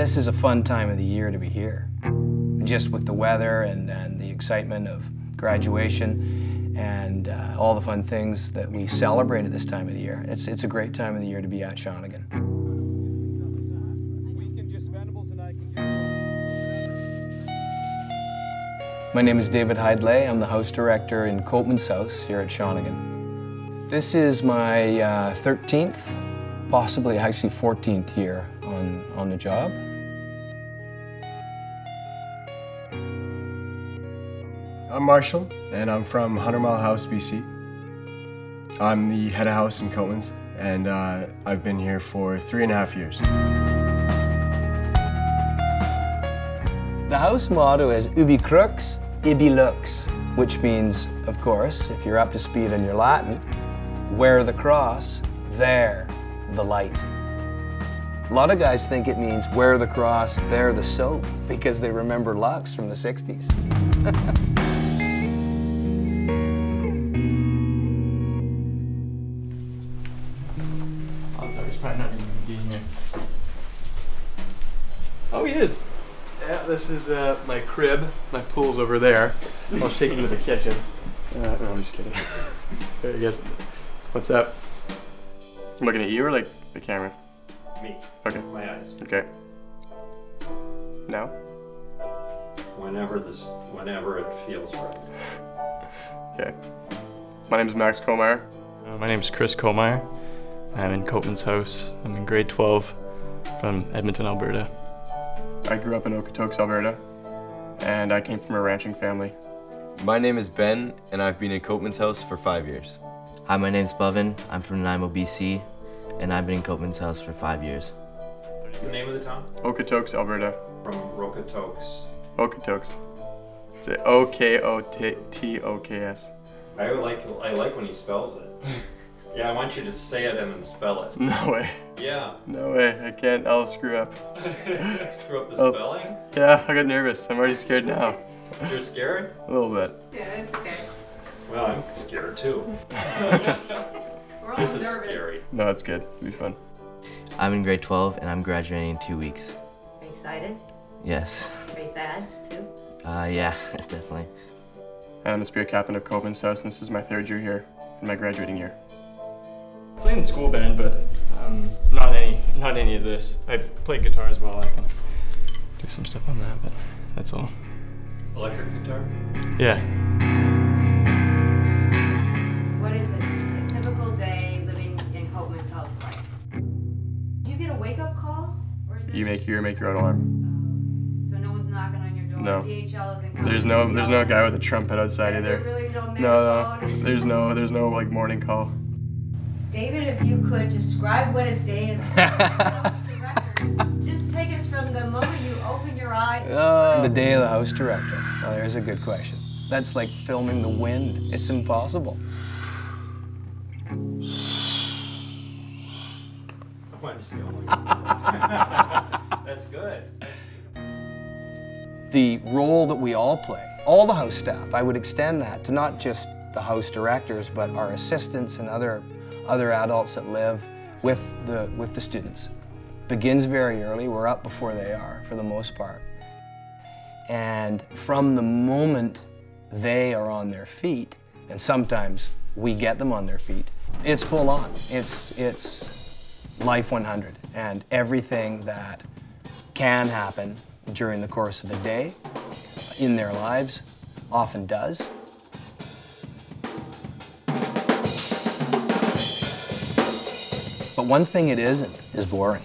This is a fun time of the year to be here. Just with the weather and the excitement of graduation and all the fun things that we celebrate at this time of the year. It's a great time of the year to be at Shawnigan. My name is David HYDE-LAY. I'm the house director in Copeman's house here at Shawnigan. This is my 13th, possibly actually 14th year on the job. I'm Marshall, and I'm from 100 Mile House, BC. I'm the head of house in Copeman's, and I've been here for 3.5 years. The house motto is Ubi crux, ibi lux, which means, of course, if you're up to speed on your Latin, where the cross, there the light. A lot of guys think it means where the cross, there the soap, because they remember Lux from the 60s. He's probably not even being here. Oh, he is. Yeah, this is my crib. My pool's over there. I'll take you to the kitchen. No, I'm just kidding. There you guys. What's up? I'm looking at you or like the camera? Me. Okay. My eyes. Okay. Now? Whenever it feels right. Okay. My name's Max Komeyer. My name's Chris Komeyer. I'm in Copeman's house. I'm in grade 12 from Edmonton, Alberta. I grew up in Okotoks, Alberta, and I came from a ranching family. My name is Ben, and I've been in Copeman's house for 5 years. Hi, my name's Bovin. I'm from Nanaimo, BC, and I've been in Copeman's house for 5 years. The name of the town? Okotoks, Alberta. From Okotoks. Okotoks. It's O-K-O-T-O-K-S. I like when he spells it. Yeah, I want you to say it and then spell it. No way. Yeah. No way. I can't. I'll screw up. Screw up the spelling? Yeah, I got nervous. I'm already scared now. You're scared? A little bit. Yeah, it's okay. Well, I'm scared too. We're all This is nervous. scary. No, it's good. It'll be fun. I'm in grade 12, and I'm graduating in 2 weeks. Are you excited? Yes. Are you sad, too? Yeah, definitely. And I'm the spirit captain of Copeman's house, and this is my 3rd year here, in my graduating year. I play in the school band, but not any of this. I play guitar as well. I can do some stuff on that, but that's all. Electric guitar? Yeah. What is a typical day living in Copeman's house like? Do you get a wake-up call? Or is it You make your own alarm. so no one's knocking on your door? No. DHL isn't coming? There's no guy with a trumpet outside Is either. there really no No, megaphone? there's no like morning call. David, if you could describe what a day is like. Just take us from the moment you open your eyes. The day of the house director. Well, there's a good question. That's like filming the wind. It's impossible. I wanted to see all That's good. The role that we all play, all the house staff, I would extend that to not just the house directors, but our assistants and other adults that live with the students. Begins very early. We're up before they are, for the most part. And from the moment they are on their feet, and sometimes we get them on their feet, it's full on. It's life 100, and everything that can happen during the course of the day in their lives often does. But one thing it isn't is boring.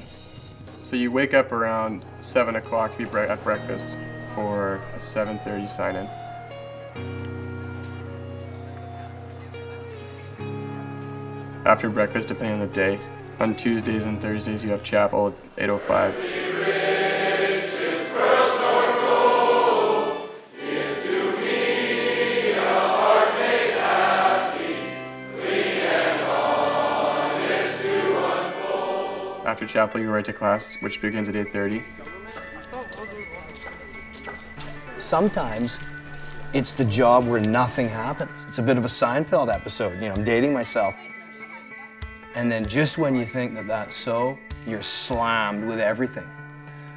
So you wake up around 7 o'clock to be at breakfast for a 7:30 sign-in. After breakfast, depending on the day, on Tuesdays and Thursdays you have chapel at 8:05. After chapel, you go right to class, which begins at 8:30. Sometimes it's the job where nothing happens. It's a bit of a Seinfeld episode. You know, I'm dating myself. And then just when you think that that's so, you're slammed with everything.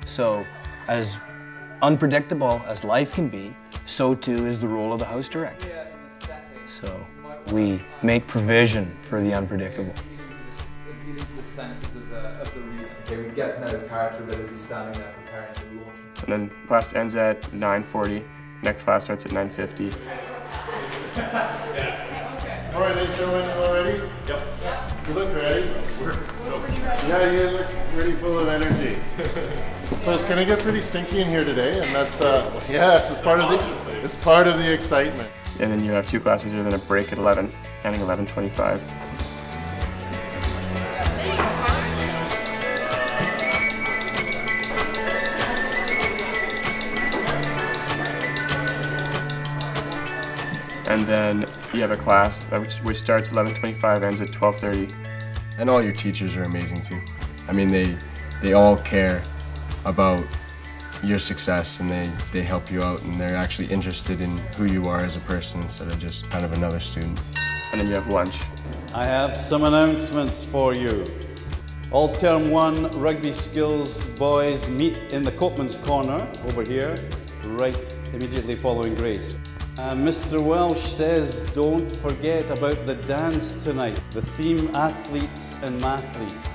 So as unpredictable as life can be, so too is the role of the house director. So we make provision for the unpredictable. Okay, we get to know his character a bit as he's standing there preparing to launch. And then class ends at 9:40. Next class starts at 9:50. All right, ladies and gentlemen, you all ready? Yep. You look ready. Yeah, you look pretty full of energy. So it's going to get pretty stinky in here today, and that's yes, it's part of the excitement. And then you have 2 classes here, then a break at 11, ending 11:25. And then you have a class which starts 11:25, ends at 12:30. And all your teachers are amazing too. I mean, they all care about your success, and they help you out, and they're actually interested in who you are as a person instead of just kind of another student. And then you have lunch. I have some announcements for you. All Term 1 rugby skills boys meet in the Copeman's corner over here, right immediately following Grace. Mr. Welsh says don't forget about the dance tonight, the theme athletes and mathletes.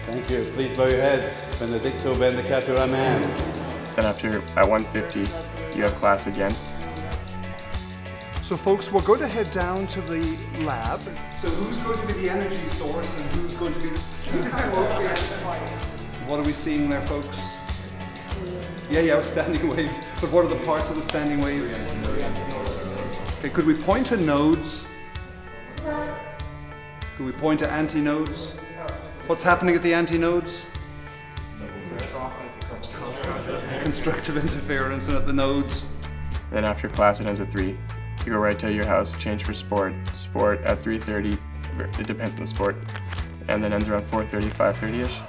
Thank you. Please bow your heads. Benedicto benedicatur amen. Then at 1:50, you have class again. So folks, we're going to head down to the lab. So who's going to be the energy source and who's going to be... What are we seeing there, folks? Yeah, standing waves. But what are the parts of the standing wave? Okay, could we point to nodes? Could we point to antinodes? What's happening at the antinodes? Constructive interference, and at the nodes? Then after class, it ends at 3. You go right to your house, change for sport. Sport at 3:30, it depends on the sport. And then ends around 4:30, 5:30-ish.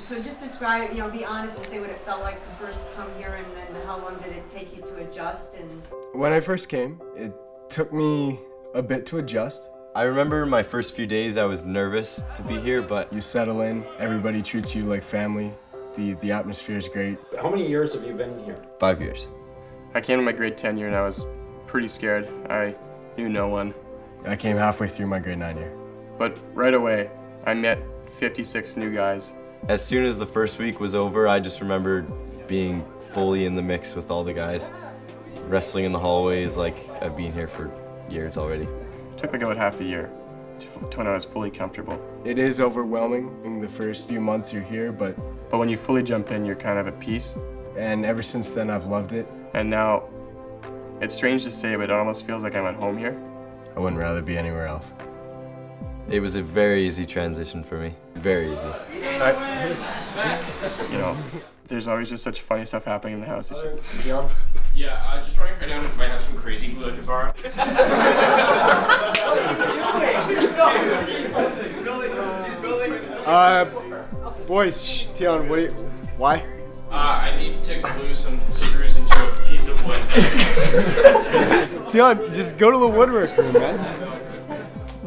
So just describe, be honest and say what it felt like to first come here, and then how long did it take you to adjust? And when I first came, it took me a bit to adjust. I remember my first few days I was nervous to be here, but you settle in, everybody treats you like family. The atmosphere is great. How many years have you been here? 5 years. I came in my grade 10 year and I was pretty scared. I knew no one. I came halfway through my grade 9 year. But right away, I met 56 new guys. As soon as the first week was over, I just remembered being fully in the mix with all the guys. Wrestling in the hallways like I've been here for years already. It took like about half a year to when I was fully comfortable. It is overwhelming in the first few months you're here, but when you fully jump in, you're kind of at peace. And ever since then, I've loved it. And now, it's strange to say, but it almost feels like I'm at home here. I wouldn't rather be anywhere else. It was a very easy transition for me. Very easy. There's always just such funny stuff happening in the house. It's just... Yeah, just running right down, might have some crazy glue I could borrow. Boys, Tion, why? I need to glue some screws into a piece of wood. Tion, just go to the woodwork room, man.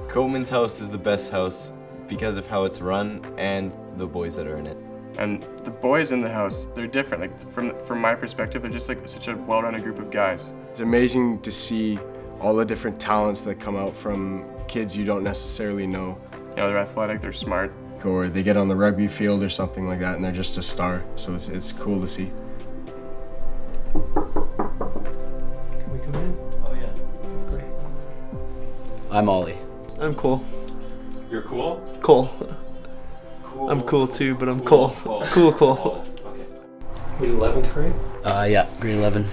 Copeman's house is the best house because of how it's run and the boys that are in it. And the boys in the house, they're different. Like from my perspective, they're just like such a well-rounded group of guys. It's amazing to see all the different talents that come out from kids you don't necessarily know. They're athletic, they're smart. Or they get on the rugby field or something like that and they're just a star. So it's cool to see. Can we come in? Oh yeah, great. I'm Ollie. I'm cool. You're cool? Cool. Cool. I'm cool too, but I'm cool. Cool. Okay. What, 11th grade? Yeah, grade 11. Do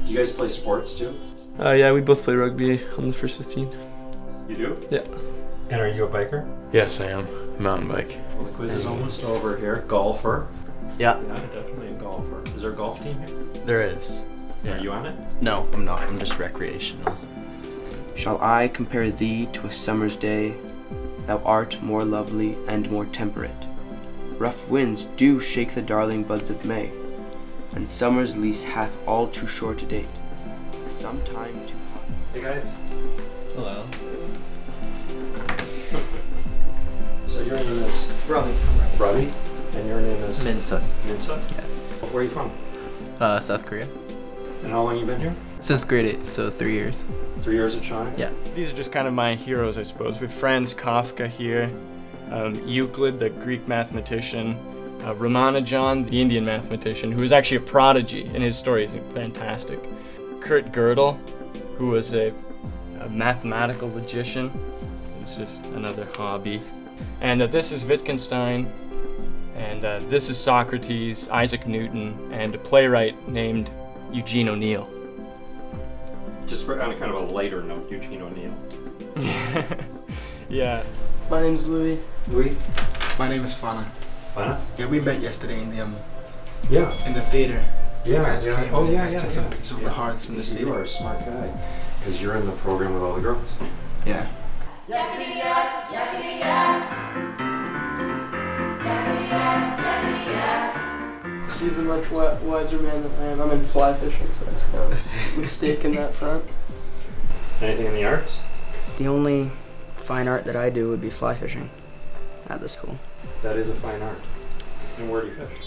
you guys play sports too? Yeah, we both play rugby on the first 15. You do? Yeah. And are you a biker? Yes, I am. Mountain bike. Well, the quiz is almost over here. Golfer? Yeah. Yeah, definitely a golfer. Is there a golf team here? There is. Yeah. Are you on it? No, I'm not. I'm just recreational. Shall I compare thee to a summer's day? Thou art more lovely and more temperate. Rough winds do shake the darling buds of May, and summer's lease hath all too short a date. Sometime too hot. Hey guys. Hello. So your name is? Robbie. Robbie? And your name is? Minsa. Minsa? Yeah. Where are you from? South Korea. And how long you been here? Since grade 8, so 3 years. 3 years at Shawnigan? Yeah. These are just kind of my heroes, I suppose. We have Franz Kafka here, Euclid, the Greek mathematician, Ramanujan, the Indian mathematician, who was actually a prodigy, and his story is fantastic. Kurt Gödel, who was a mathematical logician. It's just another hobby. And this is Wittgenstein, and this is Socrates, Isaac Newton, and a playwright named Eugene O'Neill. Just on a kind of a lighter note, Eugene O'Neill. Yeah. My name's Louis. Louis? My name is Fana. Fana? Yeah, we met yesterday in the yeah, in the theater. Yeah, you guys yeah. came. Oh, You yeah, guys yeah. took some pictures of the hearts in the So theater. you are a smart guy, because you're in the program with all the girls. Yeah. Yakety yak, yakety yak. Yakety yak, yakety yak. He's a much wiser man than I am. I'm in fly fishing, so it's kind of a mistake in that front. Anything in the arts? The only fine art that I do would be fly fishing at the school. That is a fine art. And where do you fish?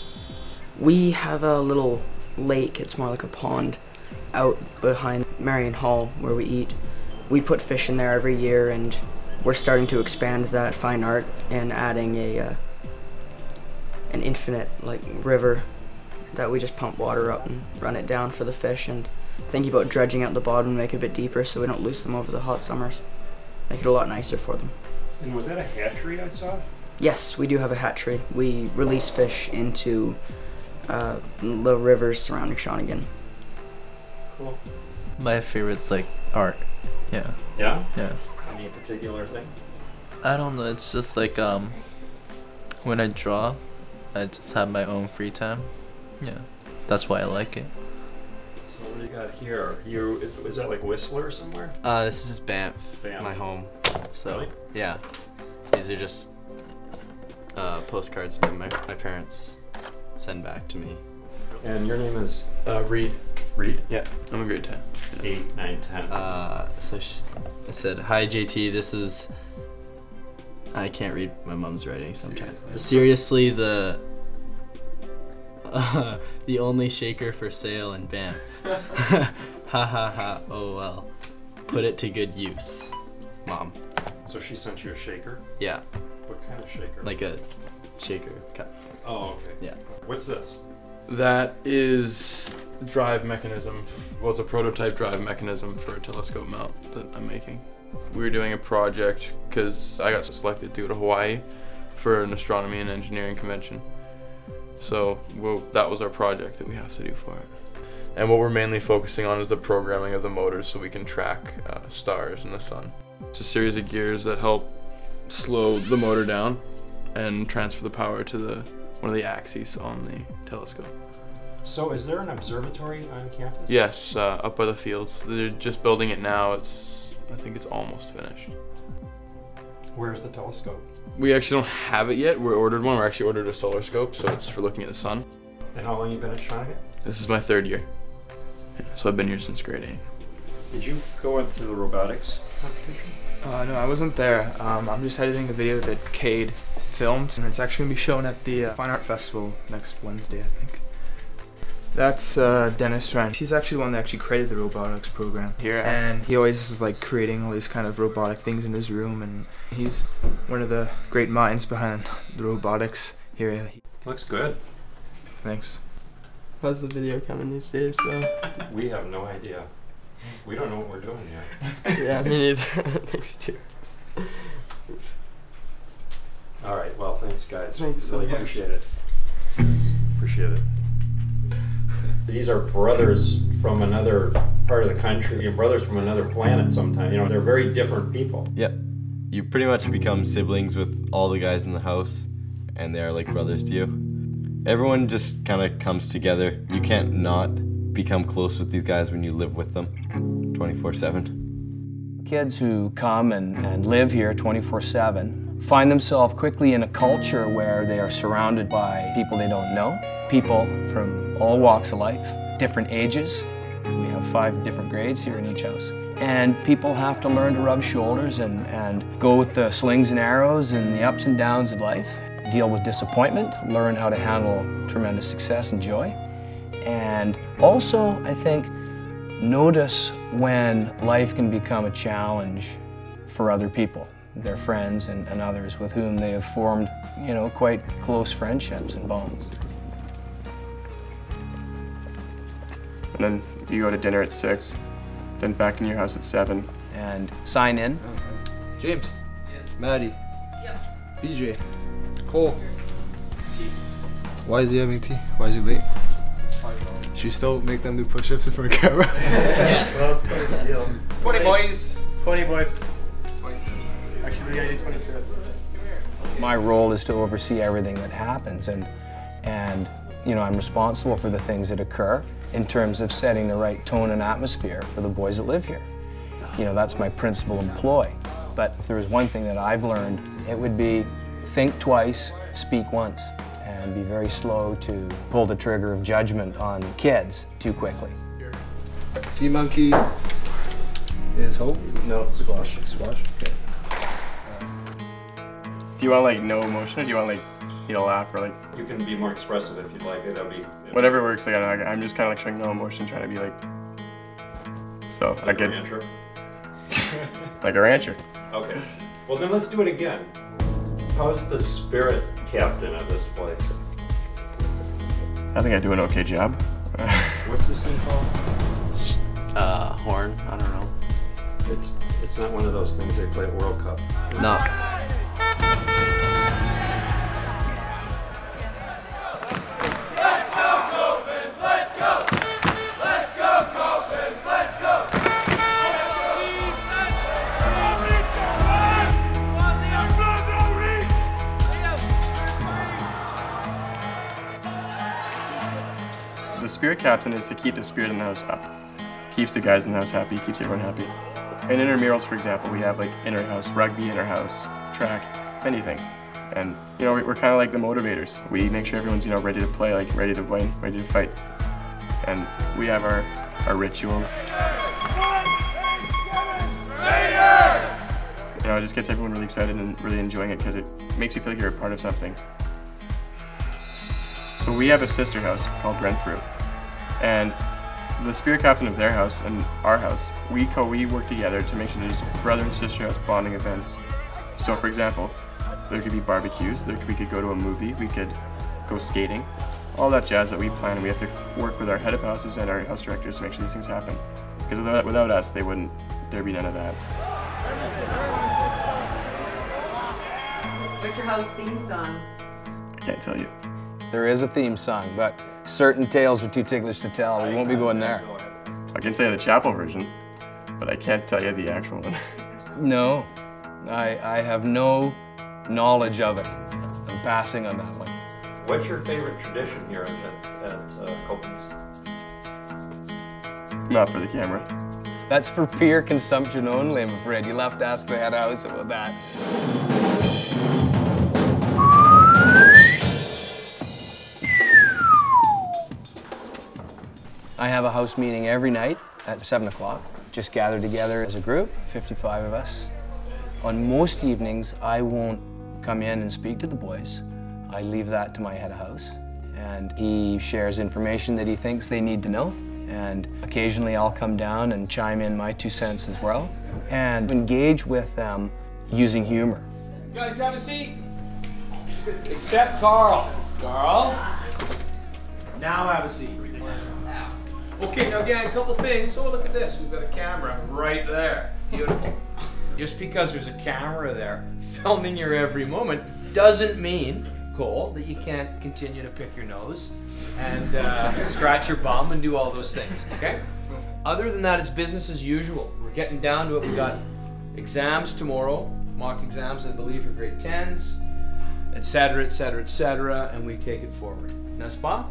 We have a little lake, it's more like a pond, out behind Marion Hall where we eat. We put fish in there every year, and we're starting to expand that fine art and adding an infinite river that we just pump water up and run it down for the fish, and thinking about dredging out the bottom and make it a bit deeper so we don't lose them over the hot summers. Make it a lot nicer for them. And was that a hatchery I saw? Yes, we do have a hatchery. We release fish into the rivers surrounding Shawnigan. Cool. My favorite's art. Yeah. Yeah? Yeah. Any particular thing? I don't know, it's just when I draw, I just have my own free time. Yeah. That's why I like it. So what do you got here? Is that like Whistler somewhere? This is Banff, Banff. my home. So Really? yeah, these are just postcards my parents send back to me. And your name is? Reed. Reed? Yeah, I'm a grade 10. 8, 9, 10. So I said, "Hi JT, this is." I can't read my mom's writing sometimes. Seriously, the only shaker for sale in Banff. Ha ha ha. Oh well. Put it to good use, Mom. So she sent you a shaker? Yeah. What kind of shaker? Like a shaker cup. Oh, okay. Yeah. What's this? That is the drive mechanism. Well, it's a prototype drive mechanism for a telescope mount that I'm making. We were doing a project because I got selected to go to Hawaii for an astronomy and engineering convention. So that was our project that we have to do for it. And what we're mainly focusing on is the programming of the motors so we can track stars in the sun. It's a series of gears that help slow the motor down and transfer the power to one of the axes on the telescope. So is there an observatory on campus? Yes, up by the fields. They're just building it now. I think it's almost finished. Where's the telescope? We actually don't have it yet. We ordered one. We actually ordered a solar scope, so it's for looking at the sun. And how long have you been at Shawnigan? This is my 3rd year. Yeah, so I've been here since grade 8. Did you go into the robotics competition? No, I wasn't there. I'm just editing a video that HYDE filmed, and it's actually going to be shown at the Fine Art Festival next Wednesday, I think. That's Dennis Ryan. He's actually the one that actually created the robotics program here, and he always is creating all these kind of robotic things in his room, and he's one of the great minds behind the robotics here. Looks good. Thanks. How's the video coming these days, though? We have no idea. We don't know what we're doing yet. Yeah, me neither. Thanks, too. All right, well, thanks, guys. Thanks so really much. appreciate it. Appreciate it. These are brothers from another part of the country. Your brothers from another planet sometimes. You know, they're very different people. Yep. You pretty much become siblings with all the guys in the house, and they're like brothers to you. Everyone just kind of comes together. You can't not become close with these guys when you live with them 24/7. Kids who come and live here 24/7 find themselves quickly in a culture where they are surrounded by people they don't know, people from all walks of life, different ages. We have 5 different grades here in each house. And people have to learn to rub shoulders and go with the slings and arrows and the ups and downs of life. deal with disappointment, learn how to handle tremendous success and joy, and also, I think, notice when life can become a challenge for other people, their friends and others with whom they have formed, you know, quite close friendships and bonds. And then you go to dinner at 6, then back in your house at 7. And sign in. James. Maddie. BJ. Cole. Why is he having tea? Why is he late? Should we still make them do push-ups in front of camera? Yes. Well, 20 boys. 20 boys. 27. Actually, I did 27. My role is to oversee everything that happens, and you know, I'm responsible for the things that occur in terms of setting the right tone and atmosphere for the boys that live here. You know, that's my principal employ. But if there was one thing that I've learned, it would be think twice, speak once, and be very slow to pull the trigger of judgment on kids too quickly. Sea monkey is hope? No, squash. Squash? Okay. Do you want like no emotion, or do you want like you to laugh, or like? You can be more expressive if you'd like. That'd be whatever works. Like I'm just kind of like showing no emotion, trying to be like. So like I get. Rancher. Like a rancher. Okay. Well then let's do it again. How's the spirit captain of this place? I think I do an okay job. What's this thing called? Horn. I don't know. It's not one of those things they play at World Cup. No. Let's go, Copeman! Let's go! Let's go, Copeman! Let's go! The spirit captain is to keep the spirit in the house up. Keeps the guys in the house happy, keeps everyone happy. In intramurals, for example, we have like inter-house rugby, inter-house track, many things. And you know, we're kind of like the motivators. We make sure everyone's, you know, ready to play, like ready to win, ready to fight. And we have our rituals. You know, it just gets everyone really excited and really enjoying it because it makes you feel like you're a part of something. So we have a sister house called Renfrew. And the spirit captain of their house and our house, we work together to make sure there's brother and sister house bonding events. So for example, there could be barbecues, we could go to a movie, we could go skating, all that jazz that we plan, and we have to work with our head of houses and our house directors to make sure these things happen. Because without us, there'd be none of that. What's your house theme song? I can't tell you. There is a theme song, but certain tales are too ticklish to tell. We won't be going there. I can tell you the chapel version, but I can't tell you the actual one. No, I have no knowledge of it. I'm passing on that one. What's your favorite tradition here at Copeman's? Not for the camera. That's for peer consumption only, I'm afraid. You'll have to ask the head house about that. I have a house meeting every night at 7 o'clock. Just gather together as a group, 55 of us. On most evenings, I won't come in and speak to the boys. I leave that to my head of house. And he shares information that he thinks they need to know. And occasionally I'll come down and chime in my 2 cents as well. And engage with them using humor. You guys have a seat? Except Carl. Carl? Now have a seat. Okay, now again, a couple things. Oh, look at this. We've got a camera right there. Beautiful. Just because there's a camera there filming your every moment doesn't mean, Cole, that you can't continue to pick your nose and scratch your bum and do all those things, okay? Other than that, it's business as usual. We're getting down to it. We've got exams tomorrow, mock exams, I believe, for grade 10s, etc., etc., etc., and we take it forward. N'est-ce pas?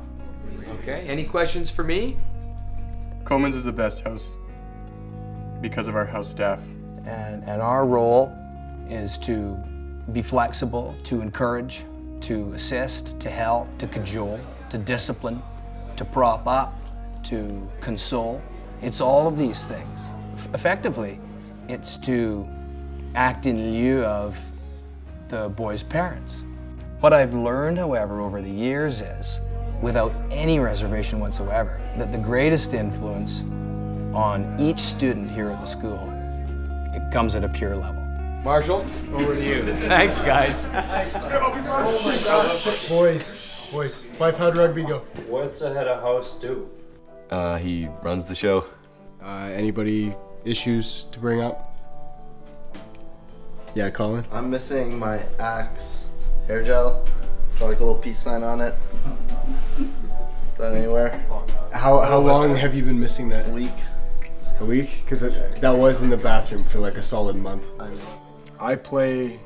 Okay, any questions for me? Coleman's is the best house because of our house staff. And our role is to be flexible, to encourage, to assist, to help, to cajole, to discipline, to prop up, to console. It's all of these things. Effectively, it's to act in lieu of the boys' parents. What I've learned, however, over the years is, without any reservation whatsoever, that the greatest influence on each student here at the school, it comes at a pure level. Marshall, over to you. Thanks, guys. Boys, 5 HYDE rugby go. What's a head of house do? He runs the show. Anybody issues to bring up? Yeah, Colin? I'm missing my Axe hair gel. It's got like a little peace sign on it. Is that anywhere? How long have you been missing that? A week. A week? Because that was in the bathroom for like a solid month. I play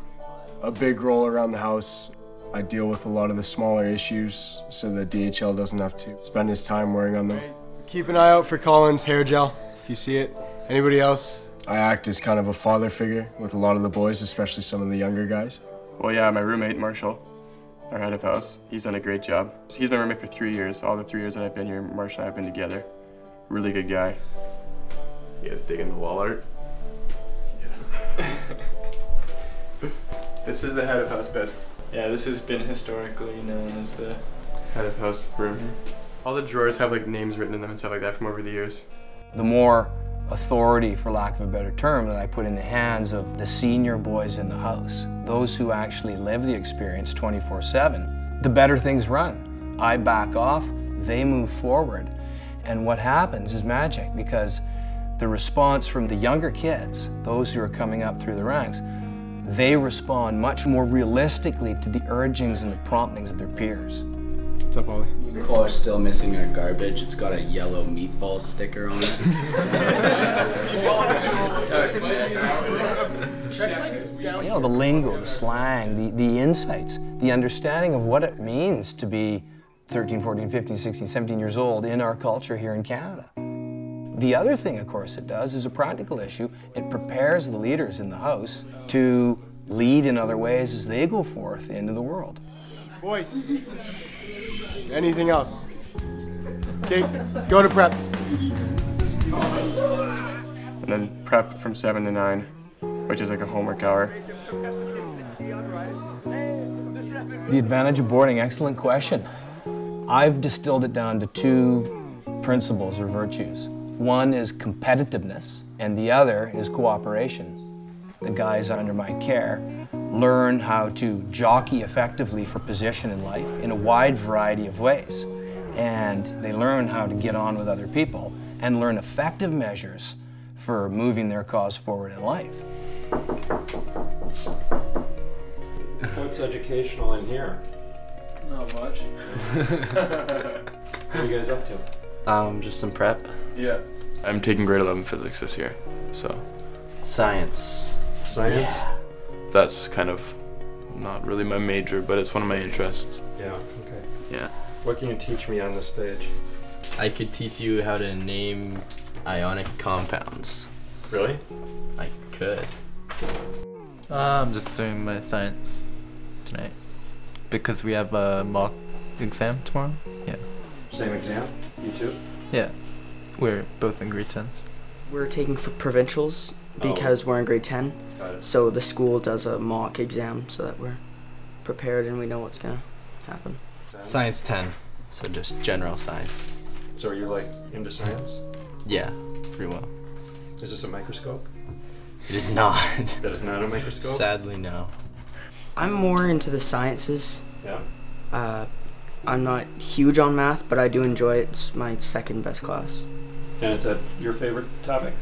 a big role around the house. I deal with a lot of the smaller issues so that DHL doesn't have to spend his time worrying on them. Keep an eye out for Colin's hair gel if you see it. Anybody else? I act as kind of a father figure with a lot of the boys, especially some of the younger guys. Well, yeah, my roommate, Marshall, our head of house, he's done a great job. He's my roommate for 3 years. All the 3 years that I've been here, Marshall and I have been together. Really good guy. You guys digging the wall art? Yeah. This is the head of house bed. Yeah, this has been historically known as the head of house room. All the drawers have like names written in them and stuff like that from over the years. The more authority, for lack of a better term, that I put in the hands of the senior boys in the house, those who actually live the experience 24/7, the better things run. I back off, they move forward, and what happens is magic, because the response from the younger kids, those who are coming up through the ranks, they respond much more realistically to the urgings and the promptings of their peers. What's up, Ollie? Nicole is still missing our garbage. It's got a yellow meatball sticker on it. You know, the lingo, the slang, the insights, the understanding of what it means to be 13, 14, 15, 16, 17 years old in our culture here in Canada. The other thing, of course, it does is a practical issue. It prepares the leaders in the house to lead in other ways as they go forth into the world. Boys, anything else? Okay, go to prep. And then prep from 7 to 9, which is like a homework hour. The advantage of boarding, excellent question. I've distilled it down to 2 principles or virtues. One is competitiveness, and the other is cooperation. The guys under my care learn how to jockey effectively for position in life in a wide variety of ways. And they learn how to get on with other people and learn effective measures for moving their cause forward in life. What's educational in here? Not much. What are you guys up to? Just some prep. Yeah. I'm taking grade 11 physics this year, so. Science. Science? Yeah. That's kind of not really my major, but it's one of my interests. Yeah, okay. Yeah. What can you teach me on this page? I could teach you how to name ionic compounds. Really? I could. I'm just doing my science tonight because we have a mock exam tomorrow. Yeah. Same exam? You too? Yeah. We're both in grade 10s. We're taking for provincials because we're in grade 10. Got it. So the school does a mock exam so that we're prepared and we know what's gonna happen. Science 10, so just general science. So are you like into science? Yeah, pretty well. Is this a microscope? It is not. That is not a microscope? Sadly, no. I'm more into the sciences. Yeah. I'm not huge on math, but I do enjoy it. It's my second best class. And it's your favorite topic?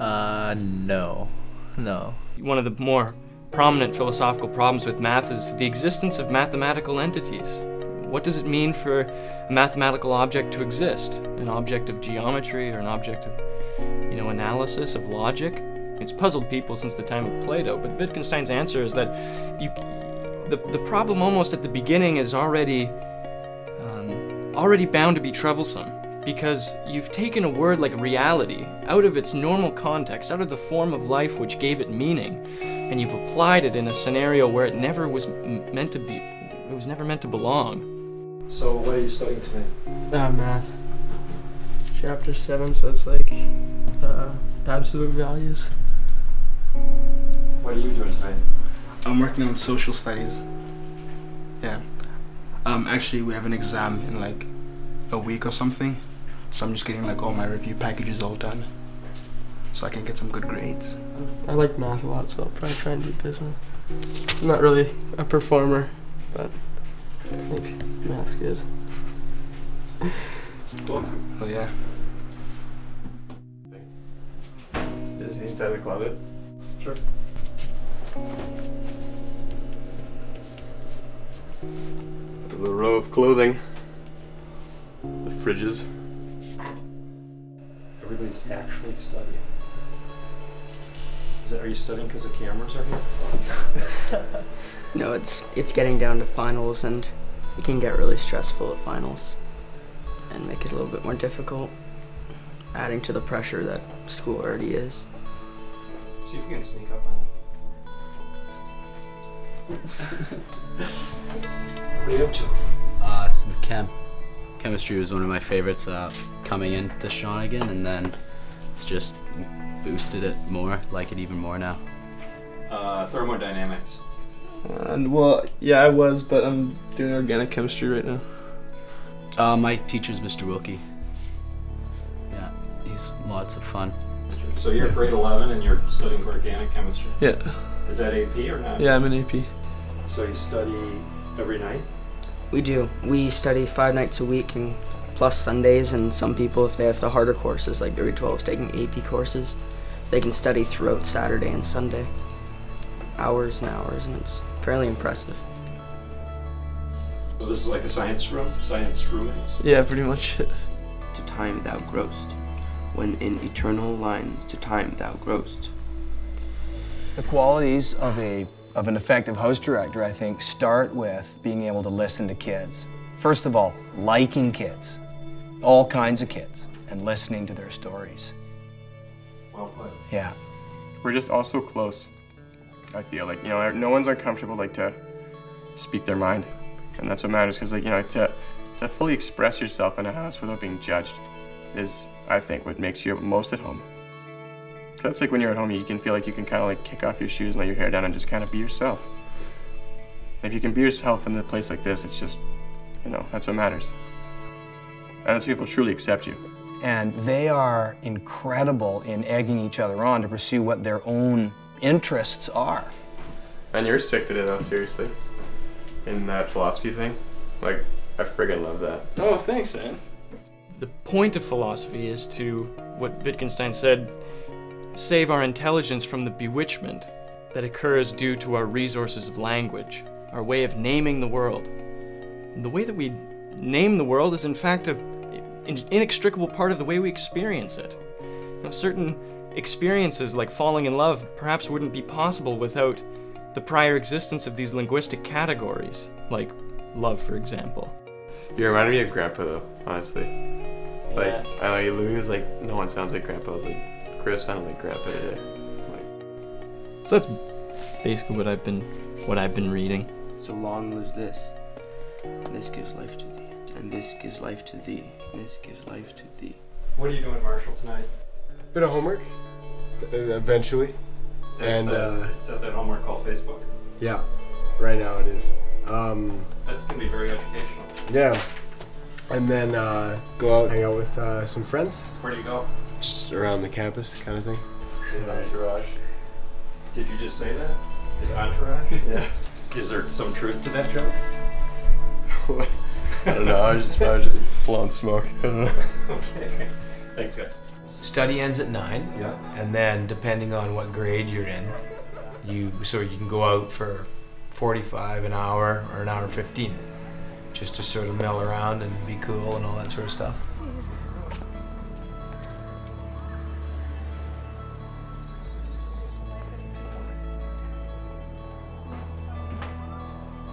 No. No. One of the more prominent philosophical problems with math is the existence of mathematical entities. What does it mean for a mathematical object to exist? An object of geometry or an object of, analysis, of logic? It's puzzled people since the time of Plato, but Wittgenstein's answer is that the problem almost at the beginning is already bound to be troublesome, because you've taken a word like reality out of its normal context, out of the form of life which gave it meaning, and you've applied it in a scenario where it never was meant to be, it was never meant to belong. So what are you studying tonight? Math. Chapter 7, so it's like absolute values. What are you doing tonight? I'm working on social studies. Yeah. Actually, we have an exam in like a week or something, so I'm just getting like all my review packages all done, so I can get some good grades. I like math a lot, so I'll probably try and do business. I'm not really a performer, but I think math's good. Oh yeah. Is he inside the closet? Sure. The row of clothing. The fridges. Everybody's actually studying. Are you studying because the cameras are here? No, it's getting down to finals, and it can get really stressful at finals and make it a little bit more difficult, adding to the pressure that school already is. See if you can sneak up on him. What are you up to? Some chemistry was one of my favorites coming into Shawnigan, and then it's just boosted it more, like it even more now. Thermodynamics. And well, yeah, I was, but I'm doing organic chemistry right now. My teacher's Mr. Wilkie. Yeah, he's lots of fun. So you're grade 11 and you're studying organic chemistry? Yeah. Is that AP or not? Yeah, I'm in AP. So you study every night? We do. We study 5 nights a week, and plus Sundays, and some people, if they have the harder courses, like grade 12s taking AP courses, they can study throughout Saturday and Sunday. Hours and hours, and it's fairly impressive. So this is like a science room? Science roommates? Yeah, pretty much. To time thou growst, when in eternal lines to time thou growst. The qualities of an effective house director, I think, start with being able to listen to kids. First of all, liking kids, all kinds of kids, and listening to their stories. Well put. Yeah. We're just all so close. I feel like, you know, no one's uncomfortable like to speak their mind, and that's what matters. Because, like, you know, to fully express yourself in a house without being judged is, I think, what makes you most at home. That's like when you're at home, you can feel like you can kind of like kick off your shoes and let your hair down and just kind of be yourself. And if you can be yourself in a place like this, it's just, you know, that's what matters. And that's people truly accept you. And they are incredible in egging each other on to pursue what their own interests are. And you're sick today, though, seriously. In that philosophy thing. Like, I friggin' love that. Oh, thanks, man. The point of philosophy is to, what Wittgenstein said, save our intelligence from the bewitchment that occurs due to our resources of language, our way of naming the world. And the way that we name the world is in fact an inextricable part of the way we experience it. You know, certain experiences like falling in love perhaps wouldn't be possible without the prior existence of these linguistic categories, like love, for example. You reminded me of Grandpa, though, honestly. Like, Yeah. I know Louis was like, no one sounds like Grandpa. I was like, Chris sounded like Grandpa today. So that's basically what I've been reading. So long lives this, and this gives life to thee, and this gives life to thee, and this gives life to thee. What are you doing, Marshall, tonight? Bit of homework, eventually. Is that homework called Facebook? Yeah, right now it is. That's going to be very educational. Yeah, and then go out, hang out with some friends. Where do you go? Just around the campus, kind of thing. His entourage. Did you just say that? His entourage? Yeah. Is there some truth to that joke? I don't know. I was just blowing smoke. I don't know. Okay. Thanks, guys. Study ends at 9. Yeah. And then, depending on what grade you're in, you can go out for 45 an hour or an hour 15, just to sort of mill around and be cool and all that sort of stuff.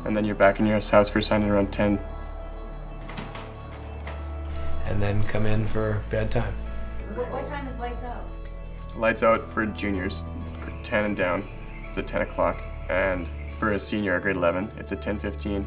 And then you're back in your house for signing around 10. And then come in for bedtime. What time is lights out? Lights out for juniors, 10 and down. It's at 10 o'clock. And for a senior at grade 11, it's at 10:15.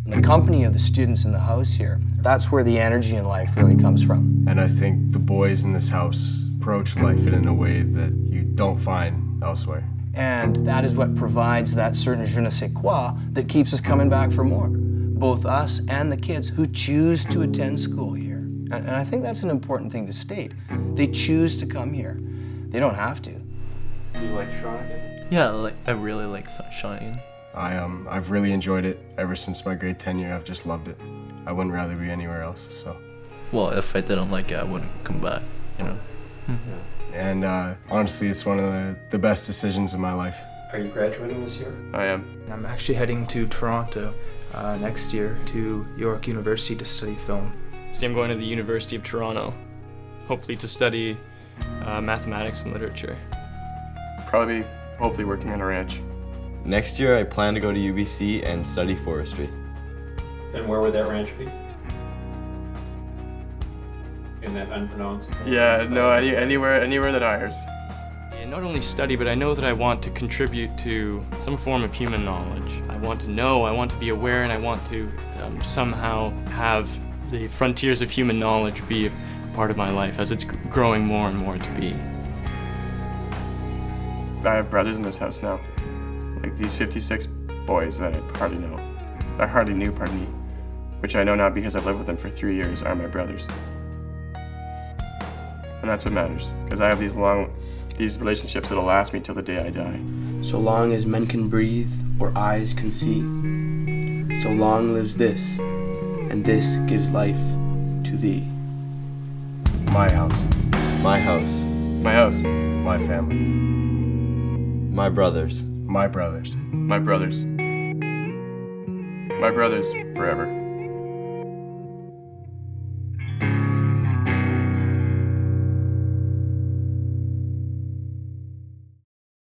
And the company of the students in the house here, that's where the energy in life really comes from. And I think the boys in this house approach life in a way that you don't find elsewhere. And that is what provides that certain je ne sais quoi that keeps us coming back for more. Both us and the kids who choose to attend school here. And I think that's an important thing to state. They choose to come here. They don't have to. Do you like Shawnigan? Yeah, I really like Shawnigan. I've really enjoyed it ever since my grade 10 year. I've just loved it. I wouldn't rather be anywhere else, so. Well, if I didn't like it, I wouldn't come back, you know. And honestly, it's one of the best decisions of my life. Are you graduating this year? I am. I'm actually heading to Toronto next year to York University to study film. I'm going to the University of Toronto, hopefully to study mathematics and literature. Hopefully working on a ranch. Next year, I plan to go to UBC and study forestry. And where would that ranch be? In that unpronounced? Yeah, no, anywhere that hires. And not only study, but I know that I want to contribute to some form of human knowledge. I want to know, I want to be aware, and I want to somehow have the frontiers of human knowledge be a part of my life as it's growing more and more to be. I have brothers in this house now. Like these 56 boys that I hardly knew, pardon me, which I know now because I've lived with them for 3 years, are my brothers. And that's what matters, because I have these relationships that'll last me till the day I die. So long as men can breathe or eyes can see, so long lives this, and this gives life to thee. My house. My house. My house. My family. My brothers. My brothers. My brothers. My brothers forever.